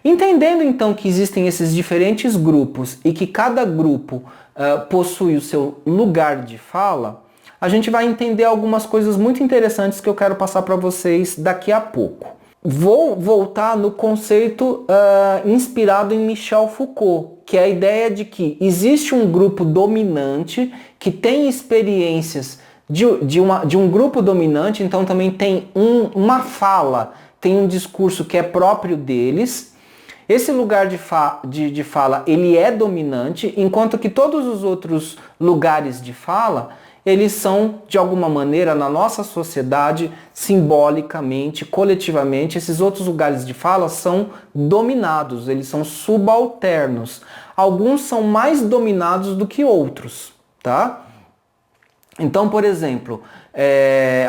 Entendendo então que existem esses diferentes grupos e que cada grupo possui o seu lugar de fala, a gente vai entender algumas coisas muito interessantes que eu quero passar para vocês daqui a pouco. Vou voltar no conceito inspirado em Michel Foucault, que é a ideia de que existe um grupo dominante que tem experiências de um grupo dominante, então também tem uma fala, tem um discurso que é próprio deles. Esse lugar de fala, ele é dominante, enquanto que todos os outros lugares de fala, eles são, de alguma maneira, na nossa sociedade, simbolicamente, coletivamente, esses outros lugares de fala são dominados, eles são subalternos. Alguns são mais dominados do que outros, tá? Então, por exemplo,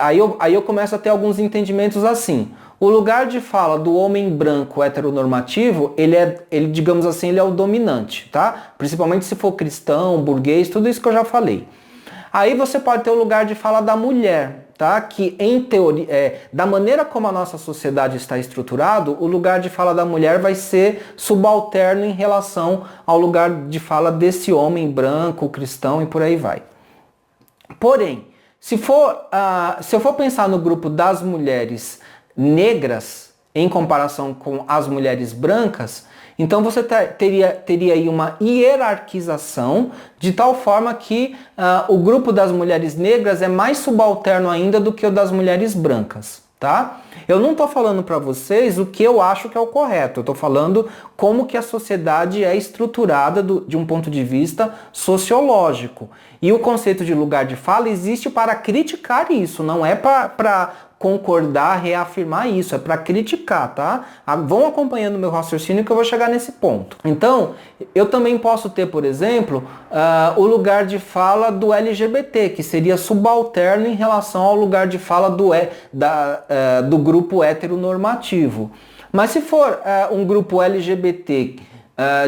aí eu começo a ter alguns entendimentos assim. O lugar de fala do homem branco heteronormativo, ele, digamos assim, ele é o dominante, tá? Principalmente se for cristão, burguês, tudo isso que eu já falei. Aí você pode ter o lugar de fala da mulher, tá? Que em teoria, da maneira como a nossa sociedade está estruturado, o lugar de fala da mulher vai ser subalterno em relação ao lugar de fala desse homem branco, cristão e por aí vai. Porém, se eu for pensar no grupo das mulheres negras em comparação com as mulheres brancas, então você teria aí uma hierarquização de tal forma que o grupo das mulheres negras é mais subalterno ainda do que o das mulheres brancas, tá? Eu não estou falando para vocês o que eu acho que é o correto, eu estou falando como que a sociedade é estruturada de um ponto de vista sociológico. E o conceito de lugar de fala existe para criticar isso, não é para concordar, reafirmar isso, é para criticar, tá? Vão acompanhando o meu raciocínio que eu vou chegar nesse ponto. Então, eu também posso ter, por exemplo, o lugar de fala do LGBT, que seria subalterno em relação ao lugar de fala do grupo heteronormativo. Mas se for um grupo LGBT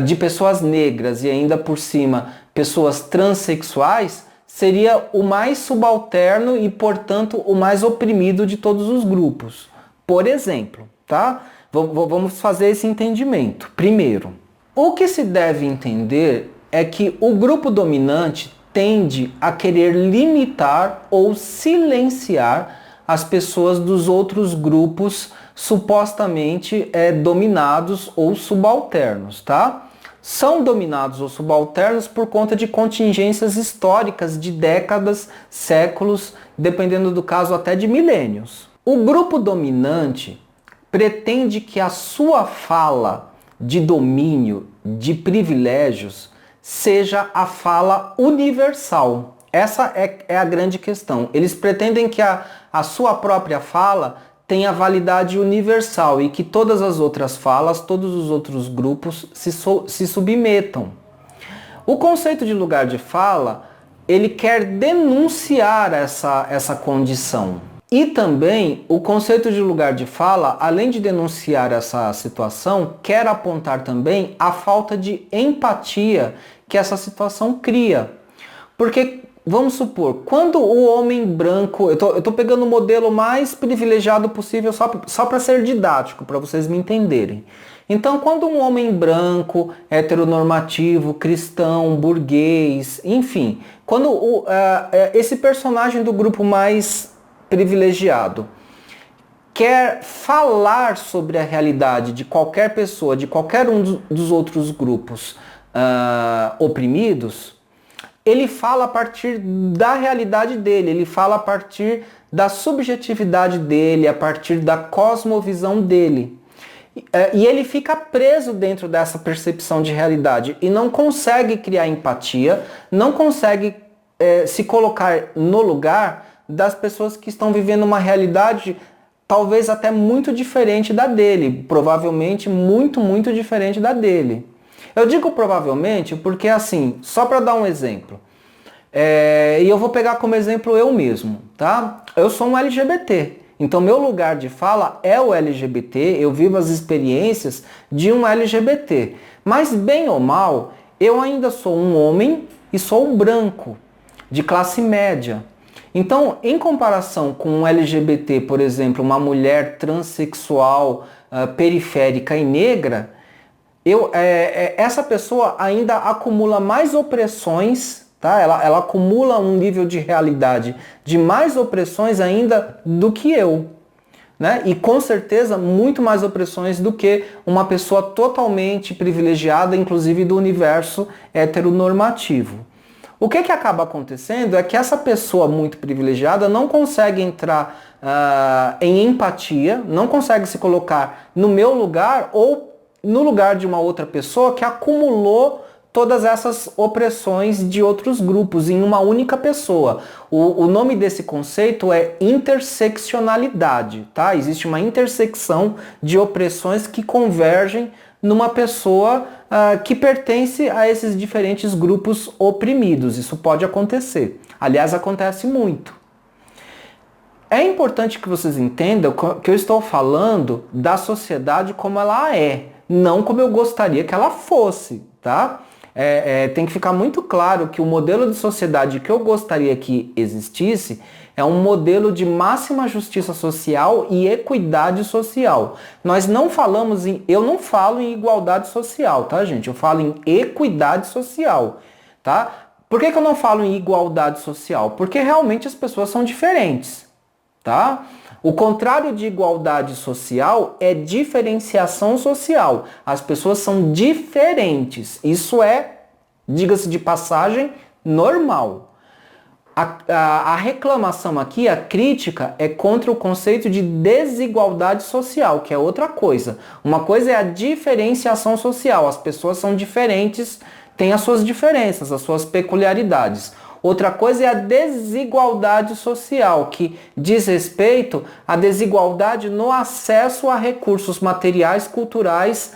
de pessoas negras e ainda por cima pessoas transexuais, seria o mais subalterno e, portanto, o mais oprimido de todos os grupos. Por exemplo, tá? Vamos fazer esse entendimento. Primeiro, o que se deve entender é que o grupo dominante tende a querer limitar ou silenciar as pessoas dos outros grupos supostamente dominados ou subalternos, tá? São dominados ou subalternos por conta de contingências históricas de décadas, séculos, dependendo do caso até de milênios. O grupo dominante pretende que a sua fala de domínio, de privilégios, seja a fala universal. Essa é a grande questão. Eles pretendem que a sua própria fala tenha validade universal e que todas as outras falas, todos os outros grupos se submetam. O conceito de lugar de fala, ele quer denunciar essa condição. E também o conceito de lugar de fala, além de denunciar essa situação, quer apontar também a falta de empatia que essa situação cria. Porque vamos supor, quando o homem branco, eu tô pegando o modelo mais privilegiado possível só para ser didático, para vocês me entenderem. Então, quando um homem branco, heteronormativo, cristão, burguês, enfim, quando esse personagem do grupo mais privilegiado quer falar sobre a realidade de qualquer pessoa, de qualquer um dos outros grupos oprimidos, ele fala a partir da realidade dele, ele fala a partir da subjetividade dele, a partir da cosmovisão dele. E ele fica preso dentro dessa percepção de realidade e não consegue criar empatia, não consegue se colocar no lugar das pessoas que estão vivendo uma realidade talvez até muito diferente da dele, provavelmente muito, muito diferente da dele. Eu digo provavelmente porque, assim, só para dar um exemplo, e eu vou pegar como exemplo eu mesmo, tá? Eu sou um LGBT, então meu lugar de fala é o LGBT, eu vivo as experiências de um LGBT. Mas bem ou mal, eu ainda sou um homem e sou um branco, de classe média. Então, em comparação com um LGBT, por exemplo, uma mulher transexual, periférica e negra, essa pessoa ainda acumula mais opressões, tá? Ela acumula um nível de realidade de mais opressões ainda do que eu, né? E com certeza muito mais opressões do que uma pessoa totalmente privilegiada, inclusive do universo heteronormativo. O que acaba acontecendo é que essa pessoa muito privilegiada não consegue entrar em empatia, não consegue se colocar no meu lugar ou no lugar de uma outra pessoa que acumulou todas essas opressões de outros grupos em uma única pessoa. O nome desse conceito é interseccionalidade, tá? Existe uma intersecção de opressões que convergem numa pessoa que pertence a esses diferentes grupos oprimidos. Isso pode acontecer. Aliás, acontece muito. É importante que vocês entendam que eu estou falando da sociedade como ela é, não como eu gostaria que ela fosse, tá? Tem que ficar muito claro que o modelo de sociedade que eu gostaria que existisse é um modelo de máxima justiça social e equidade social. Nós não falamos eu não falo em igualdade social, tá, gente? Eu falo em equidade social, tá? Por que eu não falo em igualdade social? Porque realmente as pessoas são diferentes, tá? O contrário de igualdade social é diferenciação social. As pessoas são diferentes. Isso é, diga-se de passagem, normal. A reclamação aqui, a crítica, é contra o conceito de desigualdade social, que é outra coisa. Uma coisa é a diferenciação social. As pessoas são diferentes, têm as suas diferenças, as suas peculiaridades. Outra coisa é a desigualdade social, que diz respeito à desigualdade no acesso a recursos materiais, culturais,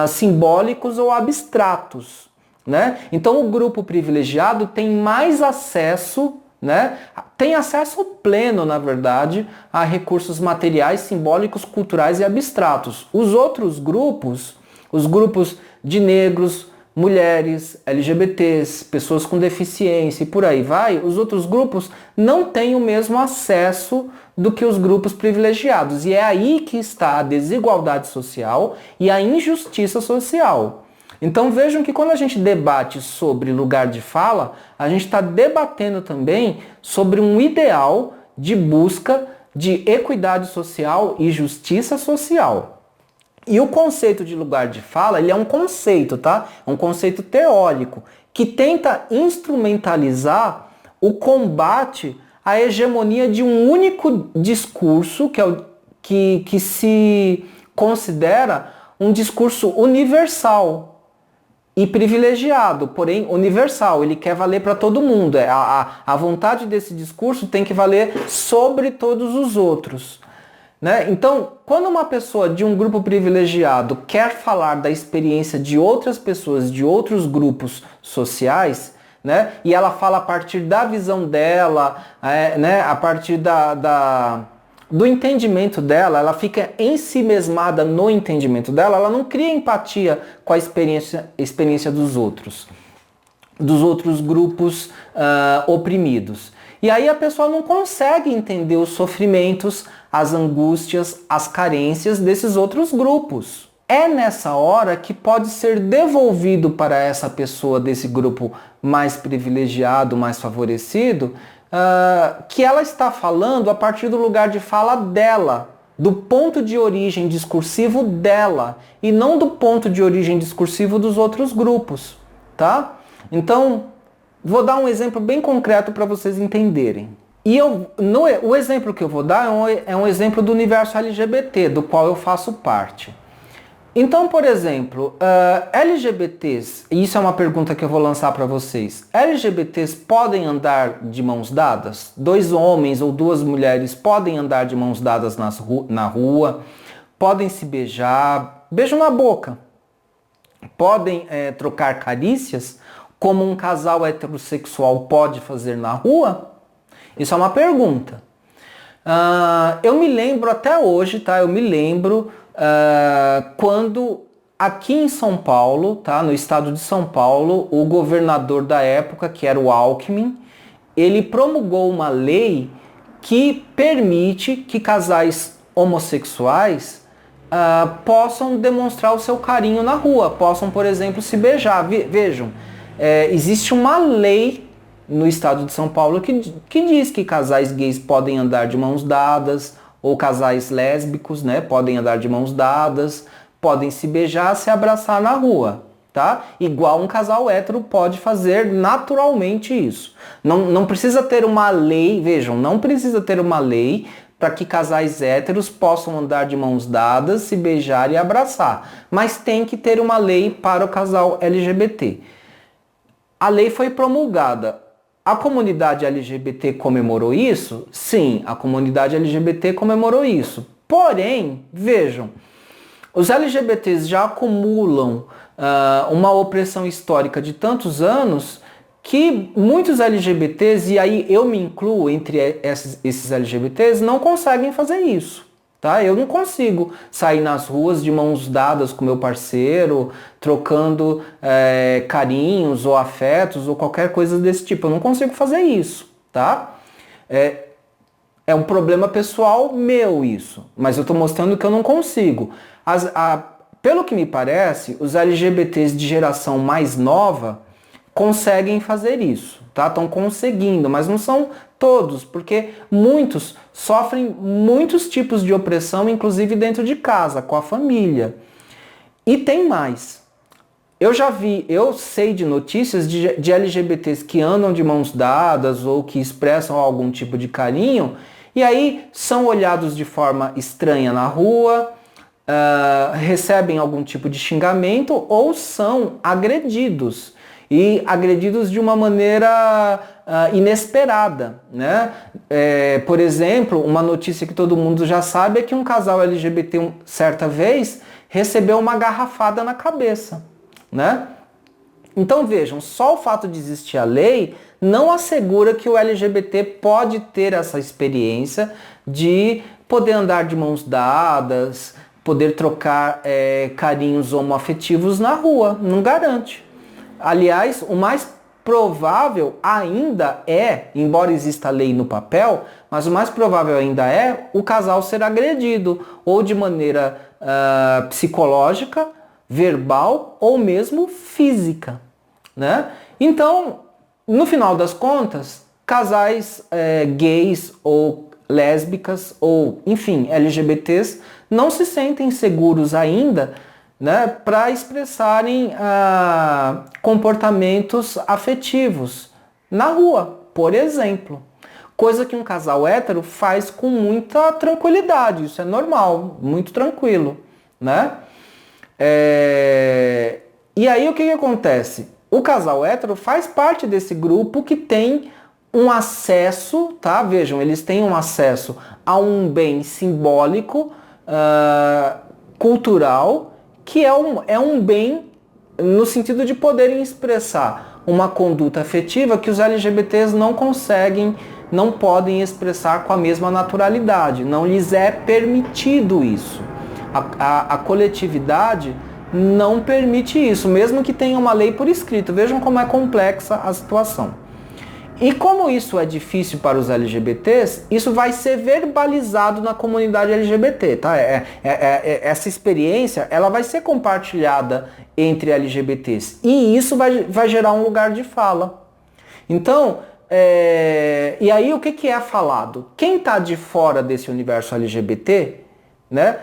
simbólicos ou abstratos, né? Então o grupo privilegiado tem mais acesso, né? Tem acesso pleno, na verdade, a recursos materiais, simbólicos, culturais e abstratos. Os outros grupos, os grupos de negros, mulheres, LGBTs, pessoas com deficiência e por aí vai, os outros grupos não têm o mesmo acesso do que os grupos privilegiados. E é aí que está a desigualdade social e a injustiça social. Então vejam que quando a gente debate sobre lugar de fala, a gente está debatendo também sobre um ideal de busca de equidade social e justiça social. E o conceito de lugar de fala, ele é um conceito, tá? É um conceito teórico que tenta instrumentalizar o combate à hegemonia de um único discurso, que se considera um discurso universal e privilegiado, porém universal. Ele quer valer para todo mundo. A vontade desse discurso tem que valer sobre todos os outros, né? Então, quando uma pessoa de um grupo privilegiado quer falar da experiência de outras pessoas de outros grupos sociais, né? E ela fala a partir da visão dela, né? A partir do entendimento dela, ela fica ensimesmada no entendimento dela, ela não cria empatia com a experiência dos outros grupos oprimidos. E aí a pessoa não consegue entender os sofrimentos, as angústias, as carências desses outros grupos. É nessa hora que pode ser devolvido para essa pessoa desse grupo mais privilegiado, mais favorecido, que ela está falando a partir do lugar de fala dela, do ponto de origem discursivo dela, e não do ponto de origem discursivo dos outros grupos, tá? Então, vou dar um exemplo bem concreto para vocês entenderem. O exemplo que eu vou dar é um exemplo do universo LGBT, do qual eu faço parte. Então, por exemplo, LGBTs, e isso é uma pergunta que eu vou lançar para vocês, LGBTs podem andar de mãos dadas? 2 homens ou 2 mulheres podem andar de mãos dadas na rua, podem se beijar, beijo na boca, podem trocar carícias, como um casal heterossexual pode fazer na rua? Isso é uma pergunta. Eu me lembro até hoje, tá? Eu me lembro quando aqui em São Paulo, tá? No estado de São Paulo, o governador da época, que era o Alckmin, ele promulgou uma lei que permite que casais homossexuais possam demonstrar o seu carinho na rua, possam, por exemplo, se beijar. Vejam, existe uma lei no estado de São Paulo que diz que casais gays podem andar de mãos dadas, ou casais lésbicos, né, podem andar de mãos dadas, podem se beijar, se abraçar na rua, tá? Igual um casal hétero pode fazer naturalmente isso. Não precisa ter uma lei, vejam, não precisa ter uma lei para que casais héteros possam andar de mãos dadas, se beijar e abraçar. Mas tem que ter uma lei para o casal LGBT. A lei foi promulgada. A comunidade LGBT comemorou isso? Sim, a comunidade LGBT comemorou isso. Porém, vejam, os LGBTs já acumulam uma opressão histórica de tantos anos que muitos LGBTs, e aí eu me incluo entre esses LGBTs, não conseguem fazer isso. Tá? Eu não consigo sair nas ruas de mãos dadas com meu parceiro, trocando carinhos ou afetos ou qualquer coisa desse tipo. Eu não consigo fazer isso. Tá? É um problema pessoal meu isso, mas eu estou mostrando que eu não consigo. Pelo que me parece, os LGBTs de geração mais nova conseguem fazer isso, tá? Estão conseguindo, mas não são todos, porque muitos sofrem muitos tipos de opressão, inclusive dentro de casa, com a família. E tem mais. Eu sei de notícias de LGBTs que andam de mãos dadas ou que expressam algum tipo de carinho, e aí são olhados de forma estranha na rua, recebem algum tipo de xingamento ou são agredidos. E agredidos de uma maneira inesperada, né? Por exemplo, uma notícia que todo mundo já sabe é que um casal LGBT certa vez recebeu uma garrafada na cabeça, né? Então vejam, só o fato de existir a lei não assegura que o LGBT pode ter essa experiência de poder andar de mãos dadas, poder trocar carinhos homoafetivos na rua, não garante. Aliás, o mais provável ainda embora exista lei no papel, mas o mais provável ainda é o casal ser agredido, ou de maneira psicológica, verbal, ou mesmo física, né? Então, no final das contas, casais gays ou lésbicas, ou enfim, LGBTs, não se sentem seguros ainda, né, para expressarem comportamentos afetivos na rua, por exemplo. Coisa que um casal hétero faz com muita tranquilidade, isso é normal, muito tranquilo, né? E aí o que acontece? O casal hétero faz parte desse grupo que tem um acesso, tá? Vejam, eles têm um acesso a um bem simbólico, cultural, que é um bem no sentido de poderem expressar uma conduta afetiva que os LGBTs não conseguem, não podem expressar com a mesma naturalidade. Não lhes é permitido isso. A coletividade não permite isso, mesmo que tenha uma lei por escrito. Vejam como é complexa a situação. E como isso é difícil para os LGBTs, isso vai ser verbalizado na comunidade LGBT, tá? Essa experiência, ela vai ser compartilhada entre LGBTs. E isso vai gerar um lugar de fala. Então, e aí o que é falado? Quem está de fora desse universo LGBT, né?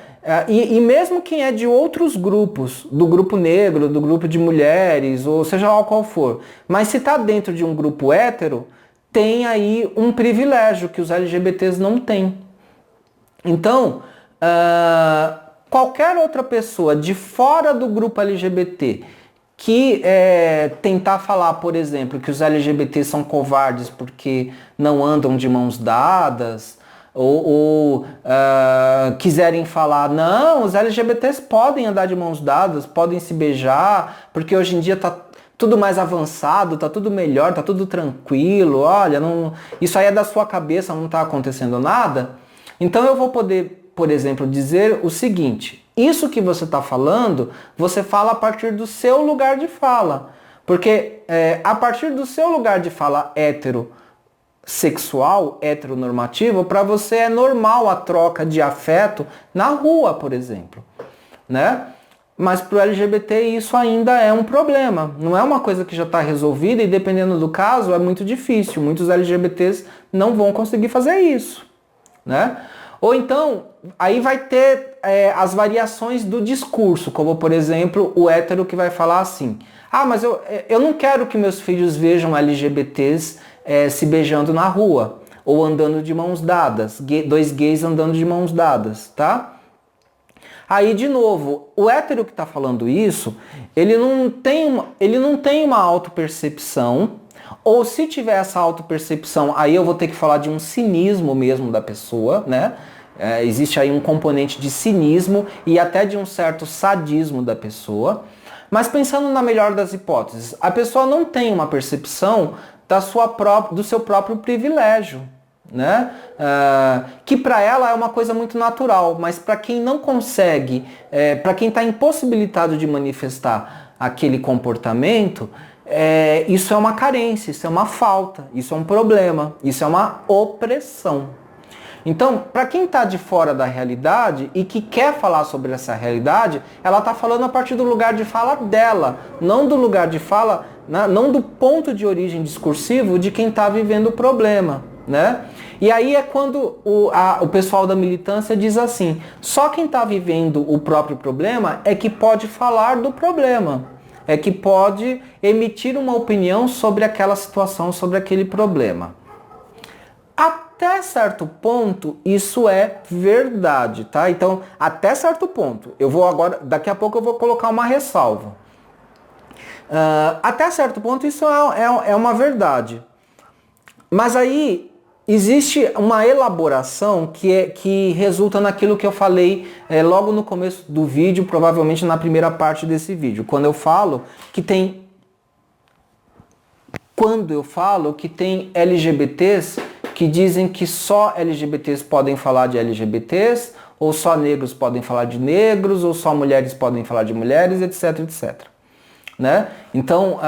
E mesmo quem é de outros grupos, do grupo negro, do grupo de mulheres, ou seja lá qual for, mas se está dentro de um grupo hétero, tem aí um privilégio que os LGBTs não têm. Então, qualquer outra pessoa de fora do grupo LGBT que tentar falar, por exemplo, que os LGBTs são covardes porque não andam de mãos dadas, ou quiserem falar, não, os LGBTs podem andar de mãos dadas, podem se beijar, porque hoje em dia tá tudo mais avançado, tá tudo melhor, tá tudo tranquilo, olha, isso aí é da sua cabeça, não tá acontecendo nada. Então eu vou poder, por exemplo, dizer o seguinte: isso que você está falando, você fala a partir do seu lugar de fala. Porque a partir do seu lugar de fala heterossexual, heteronormativo, para você é normal a troca de afeto na rua, por exemplo. né? Mas para o LGBT isso ainda é um problema. Não é uma coisa que já está resolvida e dependendo do caso é muito difícil. Muitos LGBTs não vão conseguir fazer isso, né? Ou então, aí vai ter as variações do discurso, como por exemplo o hétero que vai falar assim: ah, mas eu não quero que meus filhos vejam LGBTs se beijando na rua ou andando de mãos dadas, dois gays andando de mãos dadas, tá? Aí, de novo, o hétero que está falando isso, ele não tem uma autopercepção, ou se tiver essa autopercepção, aí eu vou ter que falar de um cinismo mesmo da pessoa, né? Existe aí um componente de cinismo e até de um certo sadismo da pessoa. Mas pensando na melhor das hipóteses, a pessoa não tem uma percepção do seu próprio privilégio, né? Que para ela é uma coisa muito natural, mas para quem não consegue, para quem está impossibilitado de manifestar aquele comportamento, isso é uma carência, isso é uma falta, isso é um problema, isso é uma opressão. Então, para quem está de fora da realidade e que quer falar sobre essa realidade, ela está falando a partir do lugar de fala dela, não do lugar de fala, não do ponto de origem discursivo de quem está vivendo o problema, né? E aí é quando o pessoal da militância diz assim: só quem está vivendo o próprio problema é que pode falar do problema, é que pode emitir uma opinião sobre aquela situação, sobre aquele problema. Até certo ponto, isso é verdade, tá? Então, até certo ponto. Daqui a pouco eu vou colocar uma ressalva. Até certo ponto, isso é uma verdade. Mas aí, existe uma elaboração que resulta naquilo que eu falei logo no começo do vídeo, provavelmente na primeira parte desse vídeo, quando eu falo que tem LGBTs que dizem que só LGBTs podem falar de LGBTs, ou só negros podem falar de negros, ou só mulheres podem falar de mulheres, etc, etc. Né? Então,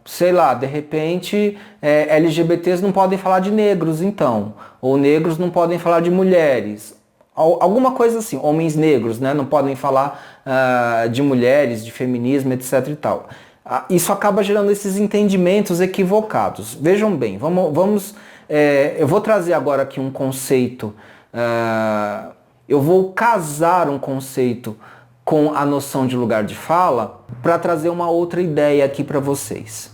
sei lá, de repente, LGBTs não podem falar de negros, então. Ou negros não podem falar de mulheres. Alguma coisa assim, homens negros, né, não podem falar de mulheres, de feminismo, etc e tal. Isso acaba gerando esses entendimentos equivocados. Vejam bem, eu vou trazer agora aqui um conceito, eu vou casar um conceito com a noção de lugar de fala para trazer uma outra ideia aqui para vocês.